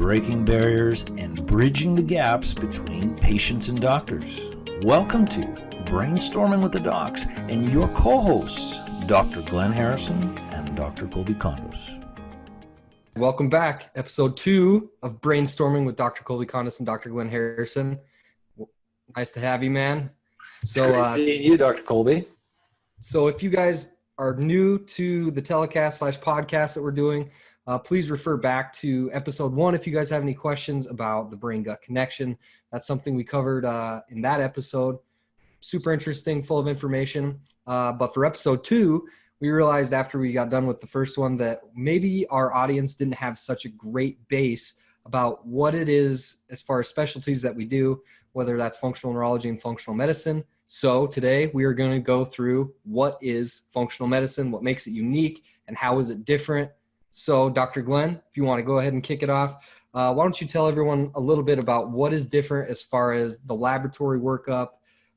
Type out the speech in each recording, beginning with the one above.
breaking barriers and bridging the gaps between patients and doctors. Welcome to Brainstorming with the Docs and your co-hosts, Dr. Glenn Harrison and Dr. Colby Condos. Welcome back. Episode 2 of Brainstorming with Dr. Colby Condos and Dr. Glenn Harrison. Nice to have you, man. So, great seeing you, Dr. Colby. So if you guys are new to the telecast/podcast that we're doing, please refer back to episode 1 if you guys have any questions about the brain-gut connection. That's something we covered in that episode. Super interesting, full of information. But for episode 2, we realized after we got done with the first one that maybe our audience didn't have such a great base about what it is as far as specialties that we do, whether that's functional neurology and functional medicine. So today we are going to go through what is functional medicine, what makes it unique, and how is it different. So Dr. Glenn, if you want to go ahead and kick it off, why don't you tell everyone a little bit about what is different as far as the laboratory workup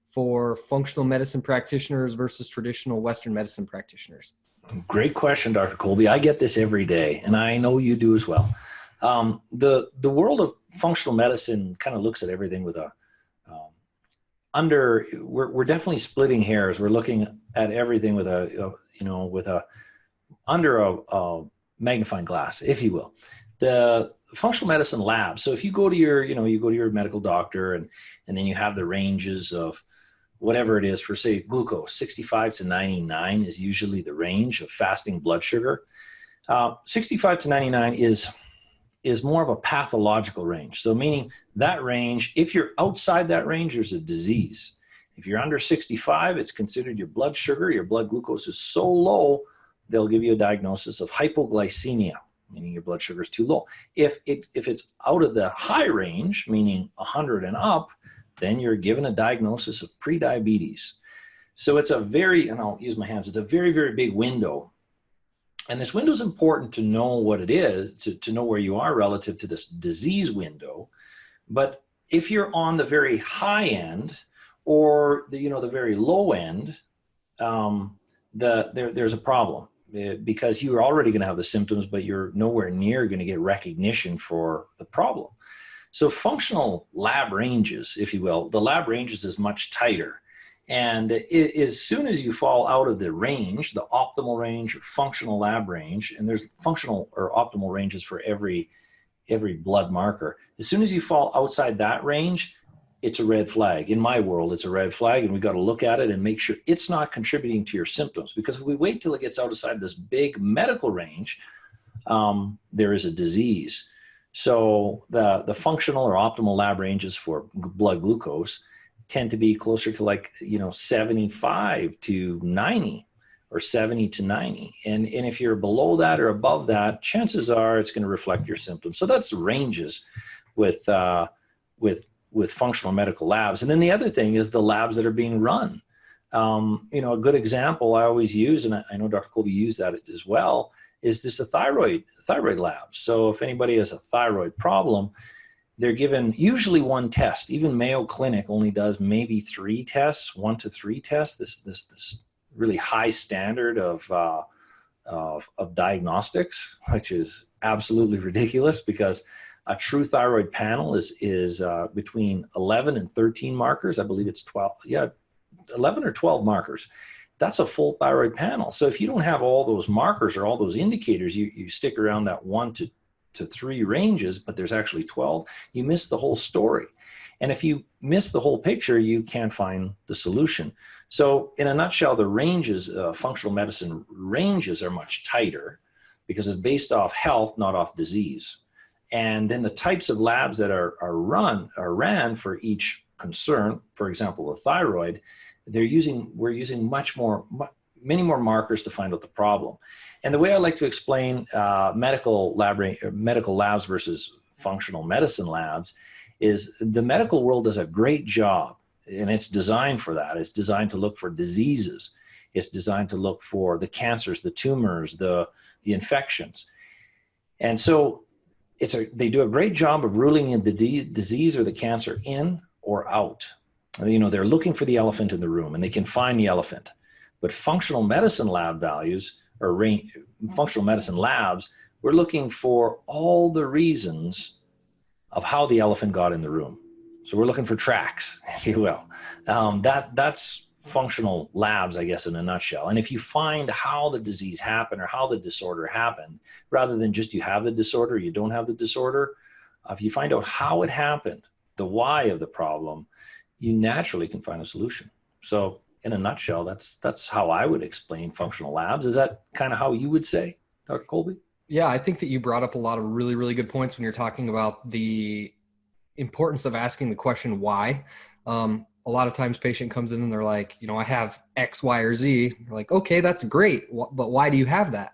for functional medicine practitioners versus traditional Western medicine practitioners? Great question, Dr. Colby. I get this every day, and I know you do as well. The world of functional medicine kind of looks at everything with we're definitely splitting hairs. We're looking at everything with under a magnifying glass, if you will. The functional medicine lab. So if you go to your medical doctor and then you have the ranges of whatever it is for, say, glucose, 65 to 99 is usually the range of fasting blood sugar. 65 to 99 is more of a pathological range. So meaning that range, if you're outside that range, there's a disease. If you're under 65, it's considered your blood sugar, your blood glucose is so low, they'll give you a diagnosis of hypoglycemia, meaning your blood sugar is too low. If it's out of the high range, meaning 100 and up, then you're given a diagnosis of prediabetes. So it's and I'll use my hands, it's a very, very big window. And this window is important to know what it is, to know where you are relative to this disease window. But if you're on the very high end or the very low end, there's a problem because you're already going to have the symptoms, but you're nowhere near going to get recognition for the problem. So functional lab ranges, if you will, the lab ranges is much tighter. And as soon as you fall out of the range, the optimal range or functional lab range, and there's functional or optimal ranges for every blood marker. As soon as you fall outside that range, it's a red flag. In my world, it's a red flag, and we've got to look at it and make sure it's not contributing to your symptoms. Because if we wait till it gets outside this big medical range, there is a disease. So the functional or optimal lab ranges for blood glucose tend to be closer to 75 to 90 or 70 to 90. And if you're below that or above that, chances are it's going to reflect your symptoms. So that's the ranges with functional medical labs. And then the other thing is the labs that are being run. A good example I always use, and I know Dr. Colby used that as well, is just a thyroid lab. So if anybody has a thyroid problem, they're given usually one test. Even Mayo Clinic only does maybe 3 tests, 1 to 3 tests. This really high standard of diagnostics, which is absolutely ridiculous because a true thyroid panel is between 11 and 13 markers. I believe it's 12. Yeah, 11 or 12 markers. That's a full thyroid panel. So if you don't have all those markers or all those indicators, you stick around that 1 to 3 ranges, but there's actually 12, you miss the whole story. And if you miss the whole picture, you can't find the solution. So in a nutshell, the ranges, functional medicine ranges are much tighter because it's based off health, not off disease. And then the types of labs that are ran for each concern, for example, the thyroid, we're using many more markers to find out the problem. And the way I like to explain medical labs versus functional medicine labs is the medical world does a great job, and it's designed for that. It's designed to look for diseases. It's designed to look for the cancers, the tumors, the infections. And so they do a great job of ruling in the disease or the cancer in or out. They're looking for the elephant in the room, and they can find the elephant. But functional medicine lab values or functional medicine labs, we're looking for all the reasons of how the elephant got in the room. So we're looking for tracks, if you will. That's functional labs, I guess, in a nutshell. And if you find how the disease happened or how the disorder happened, rather than just you have the disorder, you don't have the disorder, if you find out how it happened, the why of the problem, you naturally can find a solution. So in a nutshell, that's how I would explain functional labs. Is that kind of how you would say, Dr. Colby? Yeah, I think that you brought up a lot of really, really good points when you're talking about the importance of asking the question why. A lot of times patient comes in and they're like, I have X, Y, or Z. You're like, okay, that's great. But why do you have that?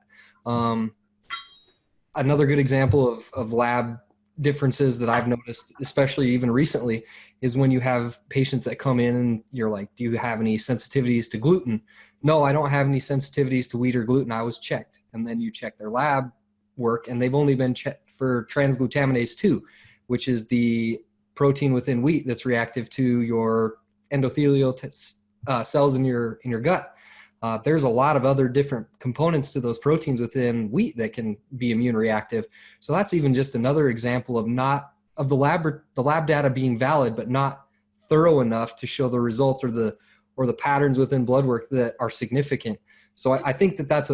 Another good example of lab differences that I've noticed, especially even recently, is when you have patients that come in and you're like, do you have any sensitivities to gluten? No, I don't have any sensitivities to wheat or gluten. I was checked. And then you check their lab work and they've only been checked for transglutaminase 2, which is the protein within wheat that's reactive to your endothelial cells in your gut. There's a lot of other different components to those proteins within wheat that can be immune reactive. So that's even just another example of the lab data being valid, but not thorough enough to show the results or the patterns within blood work that are significant. So I think that that's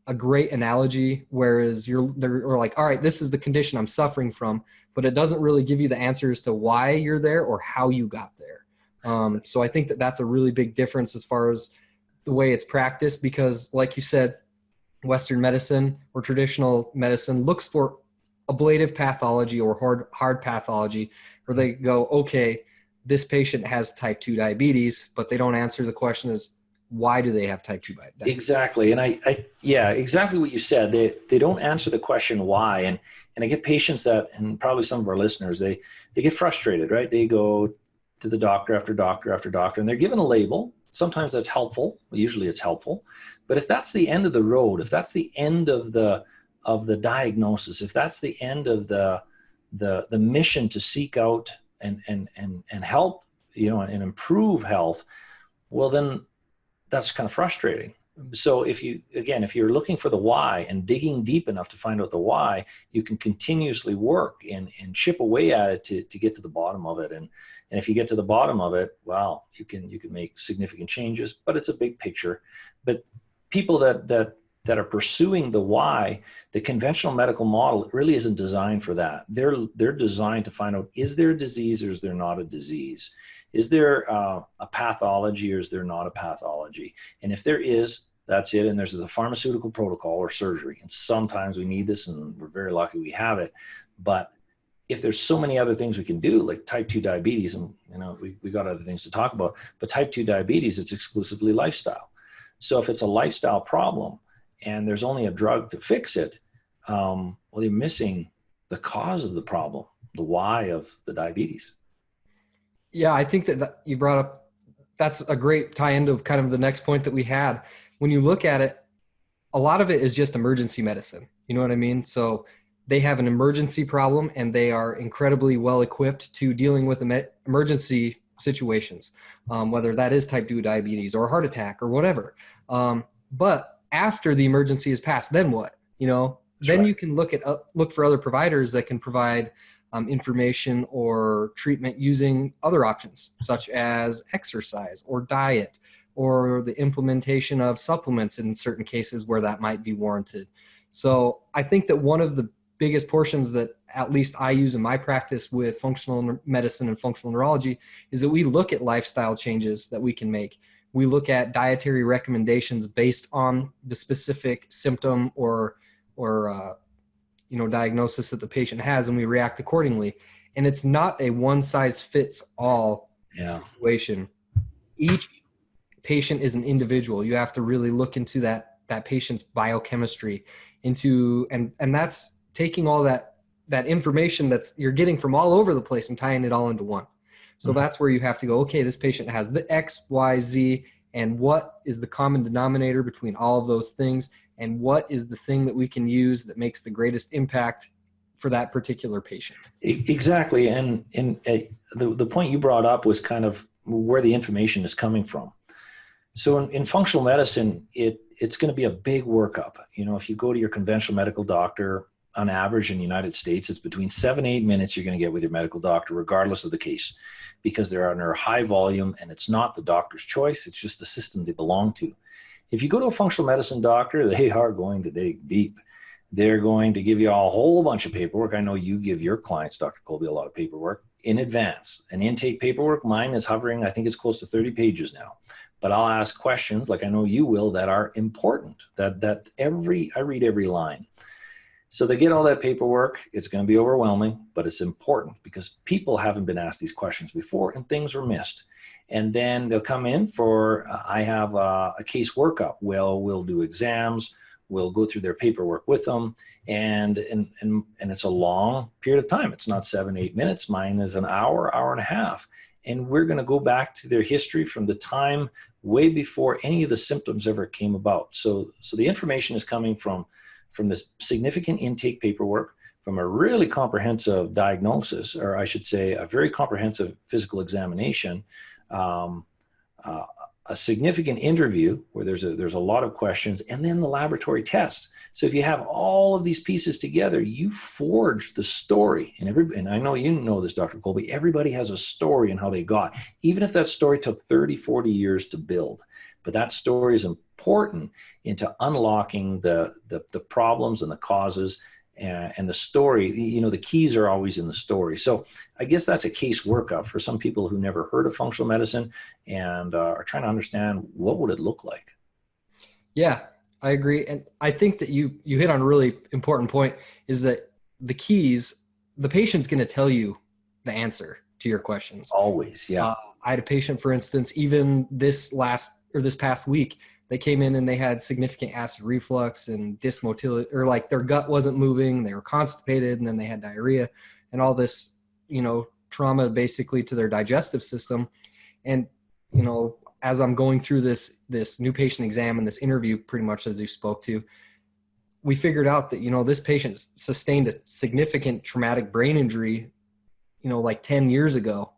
a great analogy, whereas they're like, all right, this is the condition I'm suffering from, but it doesn't really give you the answers to why you're there or how you got there. So I think that that's a really big difference as far as the way it's practiced, because like you said, Western medicine or traditional medicine looks for ablative pathology or hard pathology, where they go, okay, this patient has type 2 diabetes, but they don't answer the question is, why do they have type 2 diabetes? Exactly. And yeah, exactly what you said. They don't answer the question why. And I get patients that, and probably some of our listeners, they get frustrated, right? They go to the doctor after doctor after doctor, and they're given a label. Sometimes that's helpful. Usually it's helpful. But if that's the end of the road, if that's the end of the diagnosis, if that's the end of the mission to seek out and help, and improve health, well, then that's kind of frustrating. So if you're looking for the why and digging deep enough to find out the why, you can continuously work and chip away at it to get to the bottom of it. And if you get to the bottom of it, well, you can make significant changes, but it's a big picture. But people that are pursuing the why, the conventional medical model really isn't designed for that. They're designed to find out, is there a disease or is there not a disease? Is there a pathology or is there not a pathology? And if there is, that's it. And there's the pharmaceutical protocol or surgery. And sometimes we need this, and we're very lucky we have it. But if there's so many other things we can do, like type 2 diabetes, and we got other things to talk about, but type 2 diabetes, it's exclusively lifestyle. So if it's a lifestyle problem and there's only a drug to fix it, well, you're missing the cause of the problem, the why of the diabetes. Yeah, I think that you brought up, that's a great tie into kind of the next point that we had. When you look at it, a lot of it is just emergency medicine. You know what I mean? So they have an emergency problem and they are incredibly well equipped to dealing with emergency situations, whether that is type 2 diabetes or a heart attack or whatever. But after the emergency is passed, then what? Then right. You can look for other providers that can provide information or treatment using other options, such as exercise or diet, or the implementation of supplements in certain cases where that might be warranted. So I think that one of the biggest portions that at least I use in my practice with functional medicine and functional neurology is that we look at lifestyle changes that we can make. We look at dietary recommendations based on the specific symptom or diagnosis that the patient has, and we react accordingly. And it's not a one size fits all situation. Each patient is an individual. You have to really look into that patient's biochemistry, and that's taking all that information that's you're getting from all over the place and tying it all into one. So that's where you have to go, okay, this patient has the X, Y, Z, and what is the common denominator between all of those things? And what is the thing that we can use that makes the greatest impact for that particular patient? Exactly. And the point you brought up was kind of where the information is coming from. So in functional medicine, it's going to be a big workup. If you go to your conventional medical doctor, on average in the United States, it's between 7 to 8 minutes you're going to get with your medical doctor, regardless of the case, because they're under high volume and it's not the doctor's choice. It's just the system they belong to. If you go to a functional medicine doctor, they are going to dig deep. They're going to give you a whole bunch of paperwork. I know you give your clients, Dr. Colby, a lot of paperwork in advance. And intake paperwork, mine is hovering, I think it's close to 30 pages now. But I'll ask questions, like I know you will, that are important, that I read every line. So they get all that paperwork. It's going to be overwhelming, but it's important because people haven't been asked these questions before and things are missed. And then they'll come in for, I have a case workup. Well, we'll do exams. We'll go through their paperwork with them. And it's a long period of time. It's not 7, 8 minutes. Mine is an hour, hour and a half. And we're going to go back to their history from the time way before any of the symptoms ever came about. So the information is coming from this significant intake paperwork, from a really comprehensive diagnosis, or I should say a very comprehensive physical examination, a significant interview where there's a lot of questions, and then the laboratory tests. So if you have all of these pieces together, you forge the story. And I know you know this, Dr. Colby, everybody has a story and how they got, even if that story took 30, 40 years to build. But that story is important into unlocking the problems and the causes and the story. You know, the keys are always in the story. So I guess that's a case workup for some people who never heard of functional medicine and are trying to understand what would it look like. Yeah, I agree. And I think that you hit on a really important point, is that the keys, the patient's going to tell you the answer to your questions. Always, yeah. I had a patient, for instance, even this past week, they came in and they had significant acid reflux and dysmotility, or like their gut wasn't moving, they were constipated, and then they had diarrhea and all this, trauma basically to their digestive system. And, as I'm going through this new patient exam and this interview, pretty much as you spoke to, we figured out that, this patient sustained a significant traumatic brain injury, like 10 years ago.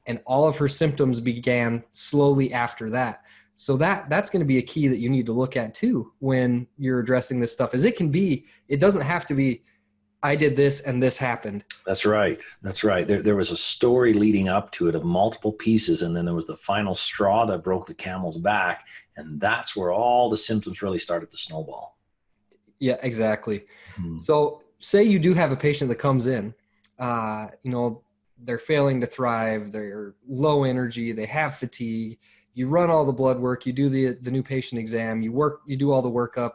And all of her symptoms began slowly after that. So that's going to be a key that you need to look at too when you're addressing this stuff. It doesn't have to be, I did this and this happened. That's right. That's right. There was a story leading up to it of multiple pieces, and then there was the final straw that broke the camel's back, and that's where all the symptoms really started to snowball. Yeah, exactly. So say you do have a patient that comes in, they're failing to thrive, they're low energy, they have fatigue. You run all the blood work, you do the new patient exam, you do all the workup.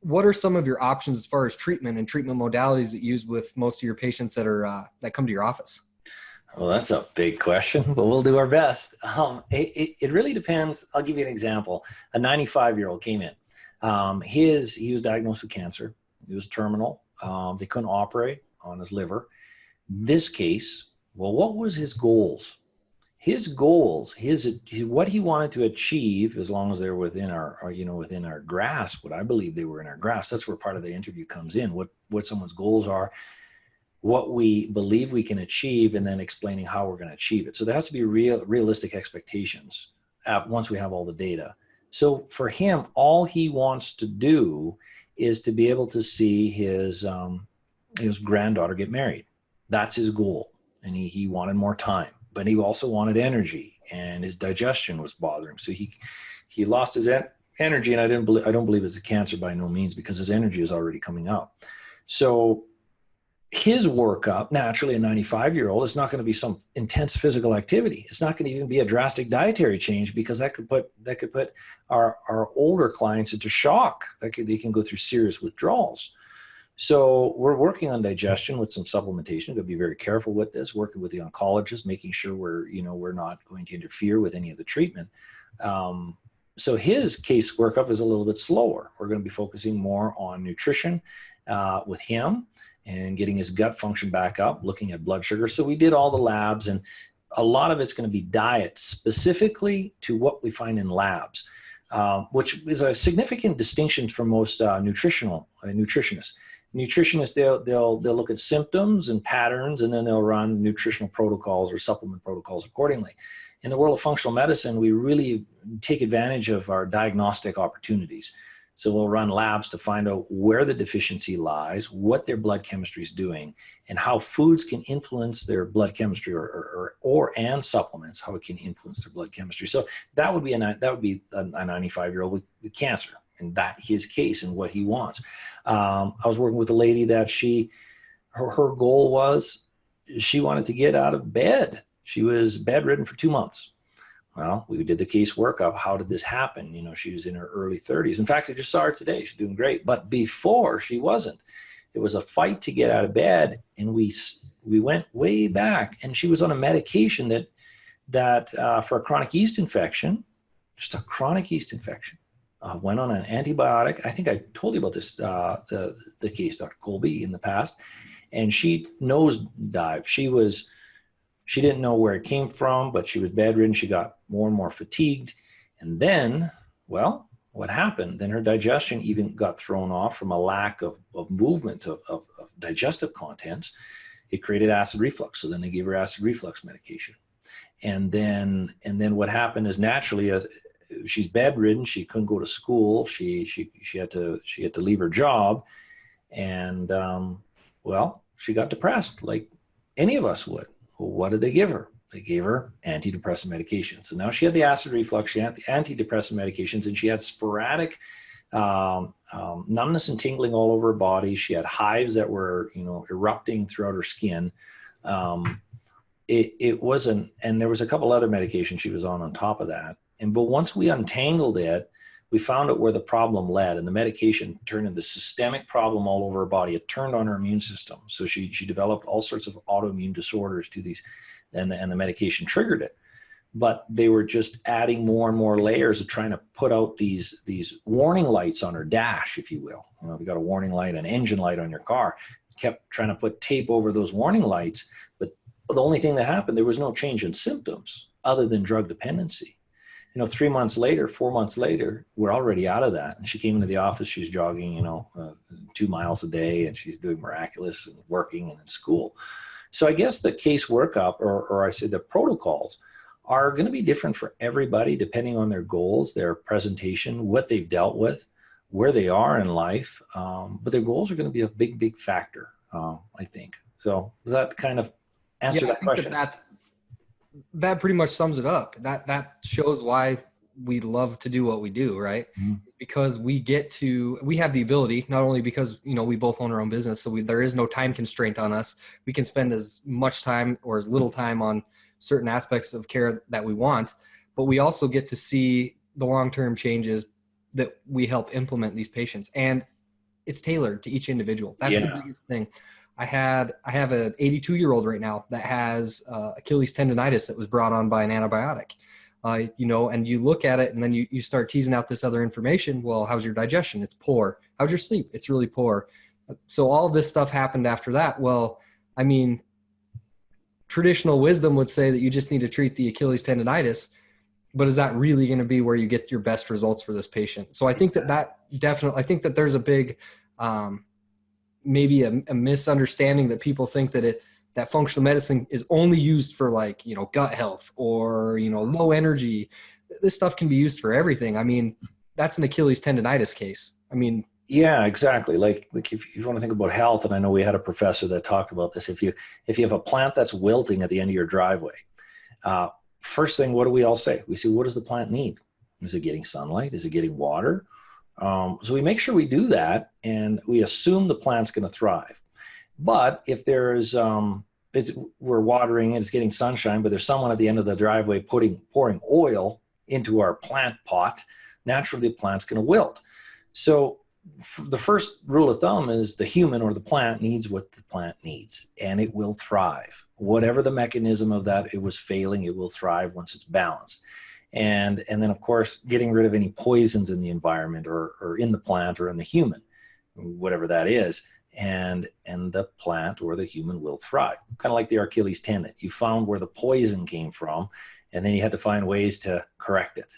What are some of your options as far as treatment and treatment modalities that you use with most of your patients that come to your office? Well, that's a big question, but we'll do our best. It really depends. I'll give you an example. A 95-year-old came in. He was diagnosed with cancer. He was terminal. They couldn't operate on his liver. This case, well, what was his goals? His goals, what he wanted to achieve, as long as they're within within our grasp, what I believe they were in our grasp. That's where part of the interview comes in. What someone's goals are, what we believe we can achieve, and then explaining how we're going to achieve it. So there has to be realistic expectations once we have all the data. So for him, all he wants to do is to be able to see his granddaughter get married. That's his goal, and he wanted more time. But he also wanted energy, and his digestion was bothering him. So he lost his energy, and I don't believe it's a cancer by no means, because his energy is already coming up. So his workup, naturally, a 95-year-old, is not going to be some intense physical activity. It's not going to even be a drastic dietary change, because that could put our older clients into shock. They can go through serious withdrawals. So we're working on digestion with some supplementation. We'll be very careful with this, working with the oncologist, making sure we're not going to interfere with any of the treatment. So his case workup is a little bit slower. We're going to be focusing more on nutrition with him and getting his gut function back up, looking at blood sugar. So we did all the labs, and a lot of it's going to be diet specifically to what we find in labs, which is a significant distinction from most nutritionists. Nutritionists, they'll look at symptoms and patterns, and then they'll run nutritional protocols or supplement protocols accordingly. In the world of functional medicine, we really take advantage of our diagnostic opportunities. So we'll run labs to find out where the deficiency lies, what their blood chemistry is doing, and how foods can influence their blood chemistry, and supplements, how it can influence their blood chemistry. So that would be a 95-year-old with cancer, and that his case and what he wants. I was working with a lady that her goal was she wanted to get out of bed. She was bedridden for 2 months. Well, we did the case workup. How did this happen? You know, she was in her early 30s. In fact, I just saw her today. She's doing great. But before, she wasn't. It was a fight to get out of bed, and we went way back. And she was on a medication that for a chronic yeast infection, just a chronic yeast infection, went on an antibiotic. I think I told you about this, the case, Dr. Colby, in the past. And she nosedived. She didn't know where it came from, but she was bedridden. She got more and more fatigued. And then, well, what happened? Then her digestion even got thrown off from a lack of movement of digestive contents. It created acid reflux. So then they gave her acid reflux medication. And then what happened is, naturally, she's bedridden. She couldn't go to school. She had to leave her job. And well, she got depressed like any of us would. Well, what did they give her? They gave her antidepressant medications. So now she had the acid reflux, she had the antidepressant medications, and she had sporadic numbness and tingling all over her body. She had hives that were, erupting throughout her skin. It wasn't, and there was a couple other medications she was on top of that. But once we untangled it, we found out where the problem led, and the medication turned into systemic problem all over her body. It turned on her immune system. So she developed all sorts of autoimmune disorders to these, and the medication triggered it. But they were just adding more and more layers of trying to put out these warning lights on her dash, if you will. If you got a warning light, an engine light on your car, kept trying to put tape over those warning lights. But the only thing that happened, there was no change in symptoms other than drug dependency. 3 months later, 4 months later, we're already out of that. And she came into the office, she's jogging, 2 miles a day, and she's doing miraculous and working and in school. So I guess the case workup, or I say the protocols, are going to be different for everybody depending on their goals, their presentation, what they've dealt with, where they are in life. But their goals are going to be a big, big factor, I think. So does that kind of answer that question? That pretty much sums it up. That shows why we love to do what we do, right? Mm-hmm. Because we have the ability, not only because, we both own our own business, so there is no time constraint on us. We can spend as much time or as little time on certain aspects of care that we want, but we also get to see the long-term changes that we help implement these patients. And it's tailored to each individual. That's the biggest thing. I have an 82-year-old right now that has Achilles tendonitis that was brought on by an antibiotic. And you look at it and then you start teasing out this other information. Well, how's your digestion? It's poor. How's your sleep? It's really poor. So all of this stuff happened after that. Well, I mean, traditional wisdom would say that you just need to treat the Achilles tendonitis, but is that really going to be where you get your best results for this patient? So I think that definitely, I think that there's a big, maybe a misunderstanding that people think that functional medicine is only used for gut health or, low energy. This stuff can be used for everything. I mean, that's an Achilles tendonitis case. I mean, yeah, exactly. Like if you want to think about health, and I know we had a professor that talked about this. If you have a plant that's wilting at the end of your driveway, first thing, what do we all say? We say, what does the plant need? Is it getting sunlight? Is it getting water? So we make sure we do that, and we assume the plant's going to thrive. But if there's, we're watering and it's getting sunshine, but there's someone at the end of the driveway pouring oil into our plant pot, naturally the plant's going to wilt. So the first rule of thumb is the human or the plant needs what the plant needs, and it will thrive. Whatever the mechanism of that it was failing, it will thrive once it's balanced. And then, of course, getting rid of any poisons in the environment or in the plant or in the human, whatever that is, and the plant or the human will thrive. Kind of like the Achilles tendon. You found where the poison came from, and then you had to find ways to correct it,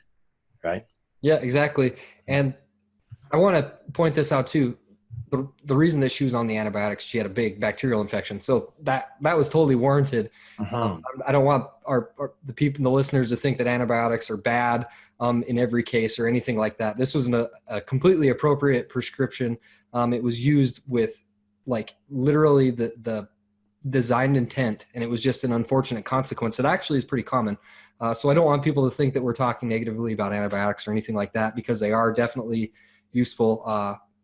right? Yeah, exactly. And I want to point this out too. the reason that she was on the antibiotics, she had a big bacterial infection. So that was totally warranted. Mhm. I don't want the people, the listeners, to think that antibiotics are bad in every case or anything like that. This was a completely appropriate prescription. It was used with like literally the designed intent, and it was just an unfortunate consequence. It actually is pretty common. So I don't want people to think that we're talking negatively about antibiotics or anything like that, because they are definitely useful.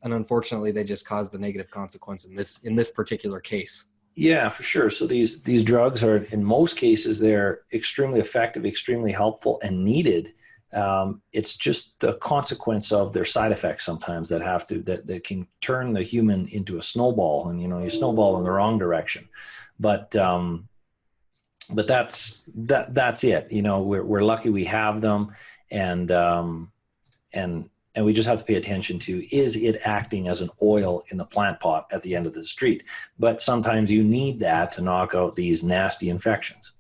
And unfortunately, they just caused the negative consequence in this particular case. Yeah, for sure. So these drugs are, in most cases, they're extremely effective, extremely helpful, and needed. It's just the consequence of their side effects sometimes that can turn the human into a snowball, and you snowball in the wrong direction. But that's it. We're lucky we have them, and we just have to pay attention to, is it acting as an oil in the plant pot at the end of the street? But sometimes you need that to knock out these nasty infections.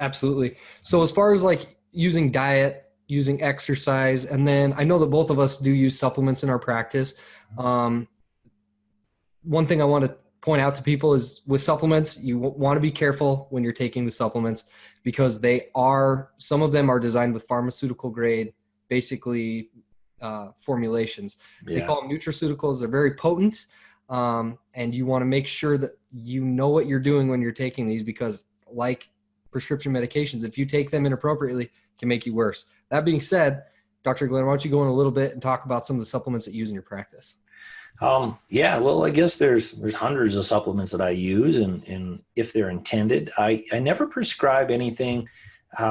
Absolutely. So as far as like using diet, using exercise, and then I know that both of us do use supplements in our practice. One thing I want to point out to people is with supplements, you want to be careful when you're taking the supplements, because some of them are designed with pharmaceutical grade, basically formulations. Yeah. They call them nutraceuticals. They're very potent. And you want to make sure that you know what you're doing when you're taking these, because like prescription medications, if you take them inappropriately, it can make you worse. That being said, Dr. Glenn, why don't you go in a little bit and talk about some of the supplements that you use in your practice? Yeah, well, I guess there's hundreds of supplements that I use, and if they're intended, I never prescribe anything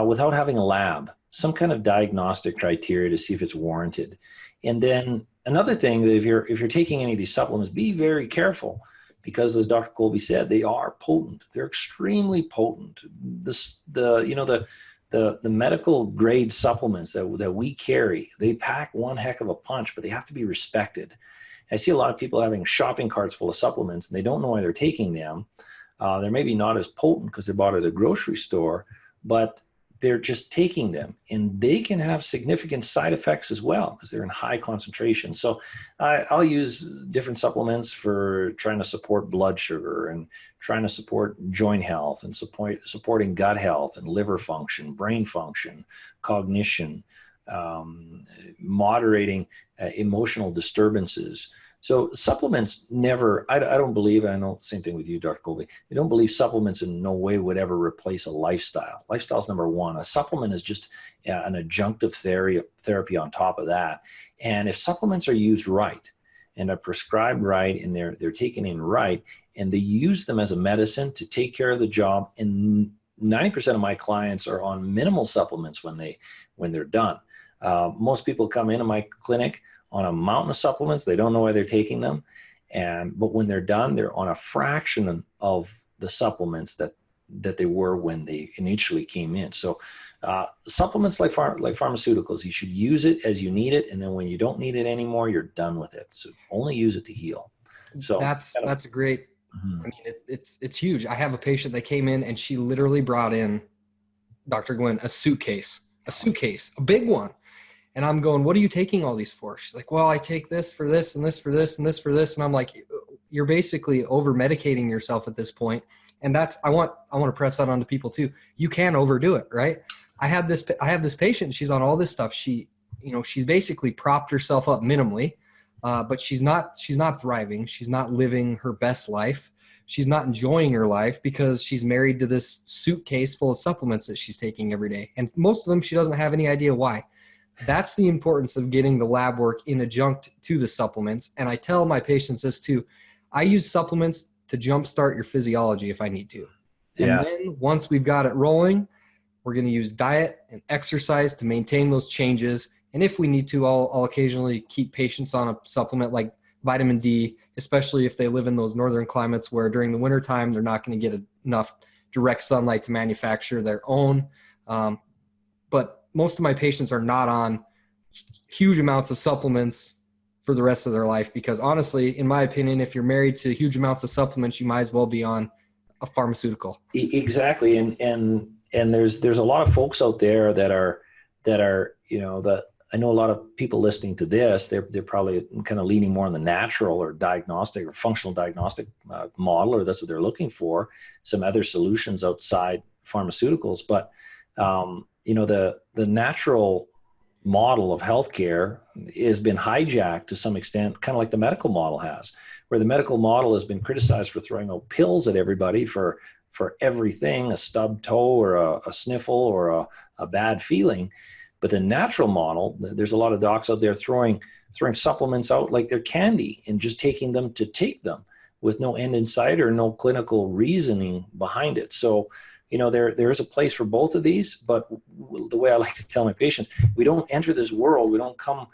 without having a lab, some kind of diagnostic criteria to see if it's warranted. And then another thing, that if you're taking any of these supplements, be very careful, because as Dr. Colby said, they are potent. They're extremely potent. The medical grade supplements that we carry, they pack one heck of a punch, but they have to be respected. I see a lot of people having shopping carts full of supplements, and they don't know why they're taking them. They're maybe not as potent because they're bought at a grocery store, but they're just taking them, and they can have significant side effects as well because they're in high concentration. So I'll use different supplements for trying to support blood sugar, and trying to support joint health, and supporting gut health and liver function, brain function, cognition, moderating emotional disturbances. So supplements never, I don't believe, and I know the same thing with you, Dr. Colby, I don't believe supplements in no way would ever replace a lifestyle. Lifestyle is number one. A supplement is just an adjunctive therapy on top of that. And if supplements are used right and are prescribed right, and they're taken in right, and they use them as a medicine to take care of the job, and 90% of my clients are on minimal supplements when they're done. Most people come into my clinic on a mountain of supplements. They don't know why they're taking them. But when they're done, they're on a fraction of the supplements that they were when they initially came in. So supplements like pharmaceuticals, you should use it as you need it. And then when you don't need it anymore, you're done with it. So only use it to heal. So that's a great, I mean, it's huge. I have a patient that came in, and she literally brought in, Dr. Glenn, a suitcase, a big one. And I'm going, what are you taking all these for? She's like, well, I take this for this and this for this and this for this. And I'm like, you're basically over medicating yourself at this point. And I want to press that onto people too. You can overdo it, right? I have this patient. She's on all this stuff. She's basically propped herself up minimally, but she's not thriving. She's not living her best life. She's not enjoying her life because she's married to this suitcase full of supplements that she's taking every day. And most of them, she doesn't have any idea why. That's the importance of getting the lab work in adjunct to the supplements. And I tell my patients this too. I use supplements to jumpstart your physiology if I need to. Yeah. And then once we've got it rolling, we're going to use diet and exercise to maintain those changes. And if we need to, I'll occasionally keep patients on a supplement like vitamin D, especially if they live in those northern climates where during the wintertime, they're not going to get enough direct sunlight to manufacture their own. But most of my patients are not on huge amounts of supplements for the rest of their life, because honestly, in my opinion, if you're married to huge amounts of supplements, you might as well be on a pharmaceutical. Exactly. And there's a lot of folks out there that are, I know a lot of people listening to this, they're probably kind of leaning more on the natural or diagnostic or functional diagnostic model, or that's what they're looking for, some other solutions outside pharmaceuticals. But, the natural model of healthcare has been hijacked to some extent, kind of like the medical model has, where the medical model has been criticized for throwing out pills at everybody for everything, a stubbed toe or a sniffle or a bad feeling. But the natural model, there's a lot of docs out there throwing supplements out like they're candy and just taking them to take them with no end in sight or no clinical reasoning behind it. So, there is a place for both of these, but the way I like to tell my patients, we don't enter this world, we don't come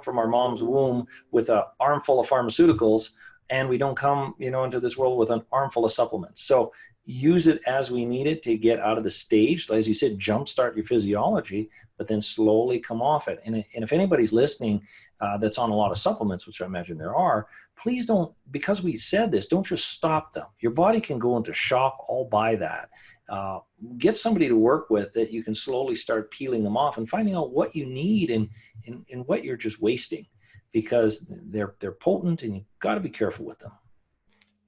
from our mom's womb with an armful of pharmaceuticals, and we don't come, into this world with an armful of supplements. So use it as we need it to get out of the stage. As you said, jumpstart your physiology, but then slowly come off it. And if anybody's listening that's on a lot of supplements, which I imagine there are, please don't, because we said this, don't just stop them. Your body can go into shock all by that. Get somebody to work with that you can slowly start peeling them off and finding out what you need and what you're just wasting, because they're potent and you've got to be careful with them.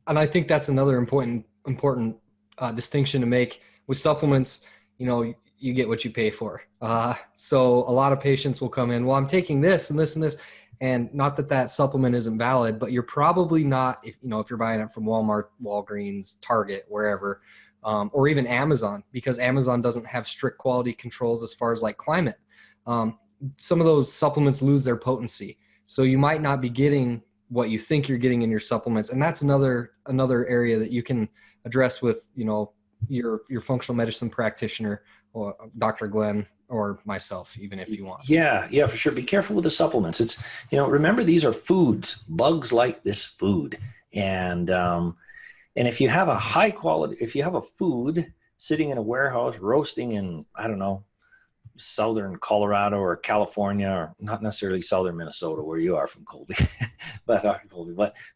And I think that's another important distinction to make with supplements. You get what you pay for. So a lot of patients will come in, well, I'm taking this and this and this, and not that supplement isn't valid, but you're probably not, if you're buying it from Walmart, Walgreens, Target, wherever, or even Amazon, because Amazon doesn't have strict quality controls as far as like climate. Some of those supplements lose their potency. So you might not be getting what you think you're getting in your supplements. And that's another area that you can address with, your functional medicine practitioner, or Dr. Glenn, or myself, even if you want. Yeah, for sure. Be careful with the supplements. It's, remember, these are foods. Bugs like this food. And if you have if you have a food sitting in a warehouse roasting in, I don't know, southern Colorado or California, or not necessarily southern Minnesota where you are from, Colby, but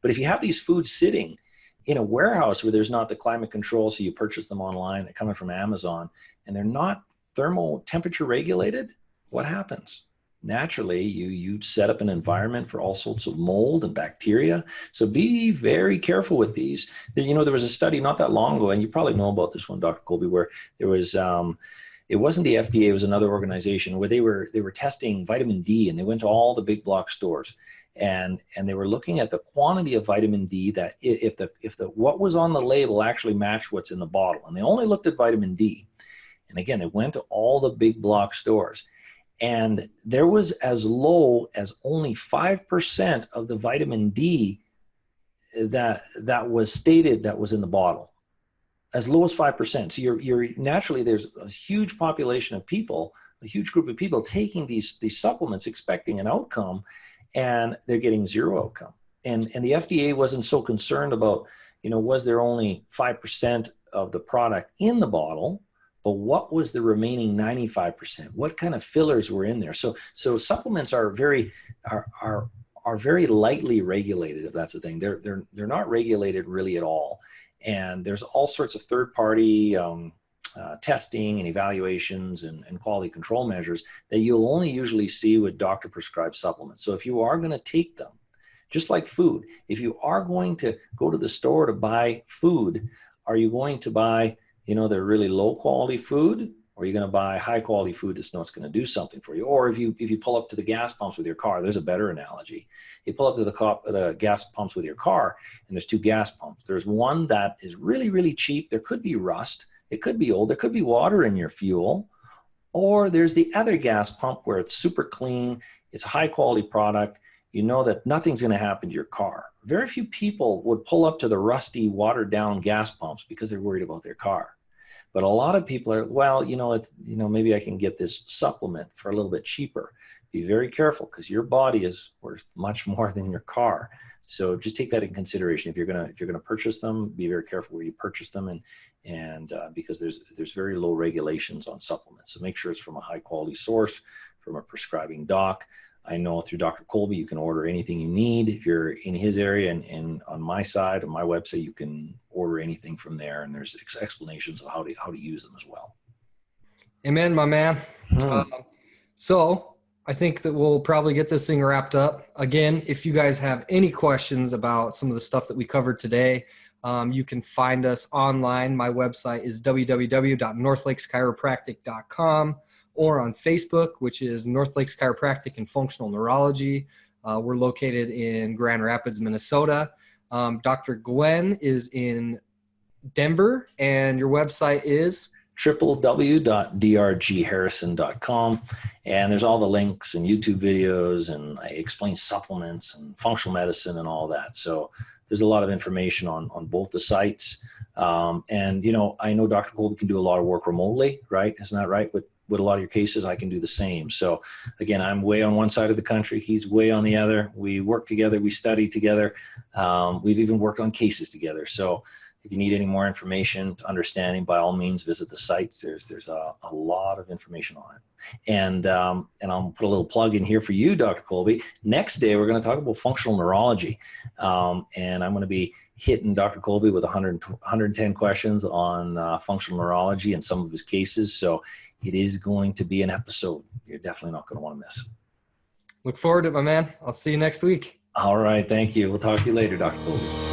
if you have these foods sitting in a warehouse where there's not the climate control, so you purchase them online, they're coming from Amazon, and they're not thermal temperature regulated, what happens? Naturally, you set up an environment for all sorts of mold and bacteria. So be very careful with these. There was a study not that long ago, and you probably know about this one, Dr. Colby, where there was it wasn't the FDA, it was another organization where they were testing vitamin D, and they went to all the big block stores, and they were looking at the quantity of vitamin D, that if the what was on the label actually matched what's in the bottle. And they only looked at vitamin D. And again, they went to all the big block stores, and there was as low as only 5% of the vitamin D that was stated that was in the bottle. As low as 5%. So you're naturally, there's a huge population of people, a huge group of people taking these supplements expecting an outcome, and they're getting zero outcome. And the FDA wasn't so concerned about, was there only 5% of the product in the bottle, but what was the remaining 95%? What kind of fillers were in there? So supplements are very lightly regulated, if that's the thing. They're not regulated really at all. And there's all sorts of third-party testing and evaluations and quality control measures that you'll only usually see with doctor-prescribed supplements. So if you are going to take them, just like food, if you are going to go to the store to buy food, are you going to buy, the really low-quality food, or are you going to buy high-quality food that's not going to do something for you? Or if you pull up to the gas pumps with your car, there's a better analogy. You pull up to the gas pumps with your car, and there's two gas pumps. There's one that is really, really cheap. There could be rust. It could be old. There could be water in your fuel. Or there's the other gas pump where it's super clean. It's a high-quality product. You know that nothing's going to happen to your car. Very few people would pull up to the rusty, watered-down gas pumps because they're worried about their car. But a lot of people are, maybe I can get this supplement for a little bit cheaper. Be very careful, because your body is worth much more than your car. So just take that in consideration. If you're gonna purchase them, be very careful where you purchase them, and because there's very low regulations on supplements. So make sure it's from a high quality source, from a prescribing doc. I know through Dr. Colby, you can order anything you need. If you're in his area, and on my side, on my website, you can order anything from there. And there's explanations of how to use them as well. Amen, my man. So I think that we'll probably get this thing wrapped up. Again, if you guys have any questions about some of the stuff that we covered today, you can find us online. My website is www.northlakescheropractic.com, or on Facebook, which is North Lakes Chiropractic and Functional Neurology. We're located in Grand Rapids, Minnesota. Dr. Glenn is in Denver, and your website is www.drgharrison.com, and there's all the links and YouTube videos, and I explain supplements and functional medicine and all that. So there's a lot of information on both the sites. And, you know, I know Dr. Colby can do a lot of work remotely, right? Isn't that right? With a lot of your cases, I can do the same. So again, I'm way on one side of the country. He's way on the other. We work together. We study together. We've even worked on cases together. So if you need any more information to understanding, by all means, visit the sites. There's a lot of information on it. And I'll put a little plug in here for you, Dr. Colby. Next day, we're going to talk about functional neurology. And I'm going to be hitting Dr. Colby with 110 questions on functional neurology and some of his cases. So it is going to be an episode you're definitely not going to want to miss. Look forward to it, my man. I'll see you next week. All right. Thank you. We'll talk to you later, Dr. Colby.